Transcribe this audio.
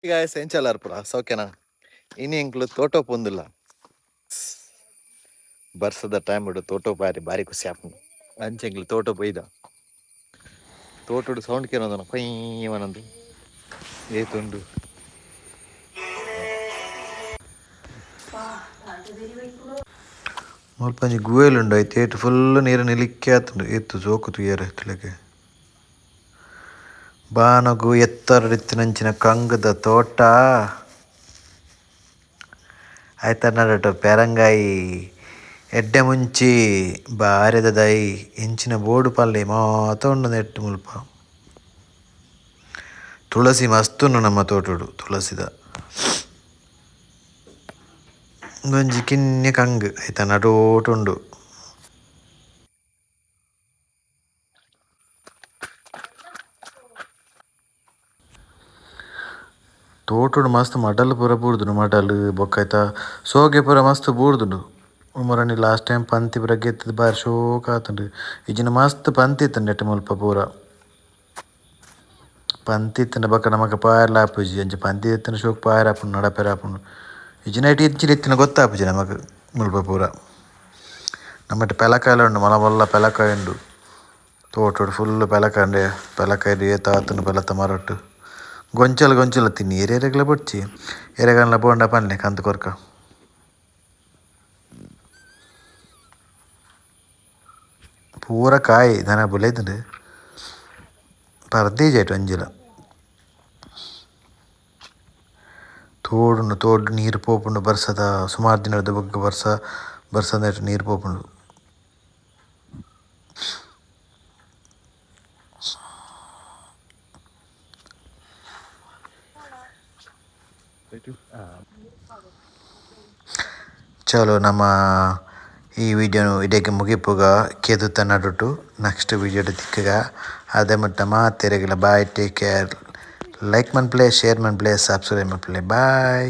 ಈಗ ಸೆಂಚಲಾರ್ ಪುರ ಸೌಖ್ಯನಾ ಇನಿ ಎಂಕ್ಲು ತೋಟೋ ಪೊಂದುಲ್ಲ ಬರ್ಸದ ಟೈಮ್ ಇಡು ತೋಟೋ ಬಾರಿ ಬಾರಿ ಖುಷಿ ಆಪುಂಡು ಅಂಚೆ ಎಂಕ್ಲು ತೋಟೋ ಪೊಯ್ದ ತೋಟೋಡು ಸೌಂಡ್ ಕೇನೋದನ ಕೊಯ್ಯವನಂದು ಏತುಂಡು ಮುಲ್ಪಂಜಿ ಗುವೇಲುಂಡು ಐತೆ ಏಟು ಫುಲ್ ನೀರು ನಿಲಿಕ್ಕೆ ಆತುಂಡು ಏತು ಜೋಕು ತುಯ್ಯರೆ ತಿಳಗೆ ಬಾನಗು ಎತ್ತರಡಿತ್ತಿನಂಚಿನ ಕಂಗದ ತೋಟ ಆಯ್ತ ನಡಟ ಪೆರಂಗಾಯಿ ಎಡ್ಡೆ ಮುಂಚಿ ಬಾರೆದದಾಯಿ ಇಂಚಿನ ಬೋಡು ಪಲ್ಲೆ ಮಾತ ಉಂಡು ನೆಟ್ಟು ಮುಲ್ಪ ತುಳಸಿ ಮಸ್ತುಂಡು ನಮ್ಮ ತೋಟಡು ತುಳಸಿದ ಒಂಜಿ ಕಿನ್ನೆ ಕಂಗ್ ಐತ ನಡೋಟುಂಡು ತೋಟಡು ಮಸ್ತ್ ಮಡಲ್ ಪೂರ ಬೂರ್ದುಂಡು ಮಡಲ್ ಬೊಕ್ಕ ಐತ ಸೋಗೆ ಪೂರ ಮಸ್ತ್ ಬೂರ್ದುಂಡು ಉಮರನಿ ಲಾಸ್ಟ್ ಟೈಮ್ ಪಂತಿ ಪೂರ ಗೆತ್ತದ ಬಾರಿ ಶೋಕ್ ಆತುಂಡು ಇಜಿನ ಮಸ್ತ್ ಪಂತಿ ಇತ್ತುಂಡು ನೆಟ್ಟ್ ಮುಲ್ಪ ಪೂರ ಪಂತಿ ಇತ್ತಂಡ ಬೊಕ ನಮಕ್ ಪಾಯರ್ಲ ಆಪುಜಿ ಅಂಚ ಪಂತಿ ಇತ್ತಿನ ಶೋಕ್ ಪಾಯರ ಆಪುಂಡು ನಡಪೆರ ಆಪುಂಡು ಇಜಿನ ಐಟ್ ಇಜ್ಜಿಂಡ ಇತ್ತಿನ ಗೊತ್ತಾಪುಜಿ ನಮಕ್ ಮುಲ್ಪ ಪೂರ ನಮ್ಮಟ್ ಪೆಲಕಾಯಲ ಉಂಡು ಮಲ್ಲ ಮಲ್ಲ ಪೆಲಕಾಯಿ ಉಂಡು ತೋಟಡು ಫುಲ್ ಪೆಲಕಾಯಿ ಉಂಡೆ ಪೆಲಕಾಯಿ ಏತ ಆತುಂಡು ಬೆಲತ ಮರಟ್ ಗೊಂಚಲು ಗೊಂಚಲು ತಿನ್ನಿ ಎರೆರೆಗ್ಲ ಬೊಡ್ಚಿ ಎರೆಗಲ್ನ ಬೋಂಡ ಪನ್ಲೆ ಕಂತು ಕೊರ್ಕ ಪೂರ ಕಾಯಿ ದನ ಬುಲೆದುಂಡು ಪರ್ದೇಜಾಯ್ತು ಅಂಜಿಲ ತೋಡುಂಡು ತೋಡು ನೀರು ಪೋಪುಂಡು ಬರ್ಸದ ಸುಮಾರು ದಿನದ ಬೊಕ್ಕ ಬರ್ಸದ ನೀರು ಪೋಪುಂಡು ಚಲೋ ನಮ್ಮ ಈ ವಿಡಿಯೋನು ಇಡೆಗೆ ಮುಗಿಪುಗ ಕೇದುತ್ತ ನಡುಟು ನೆಕ್ಸ್ಟ್ ವಿಡಿಯೋಡು ತಿಕ್ಕಗ ಅದೇ ಮುಟ್ಟ ಮಾತೆರೆಗಿಲ್ಲ ಬಾಯ್ ಟೇಕ್ ಕೇರ್ ಲೈಕ್ ಮನ್ಪ್ಲೆ ಶೇರ್ ಮನ್ಪ್ಲೆ ಸಬ್ಸ್ಕ್ರೈಬ್ ಮನ್ಪ್ಲೆ ಬಾಯ್.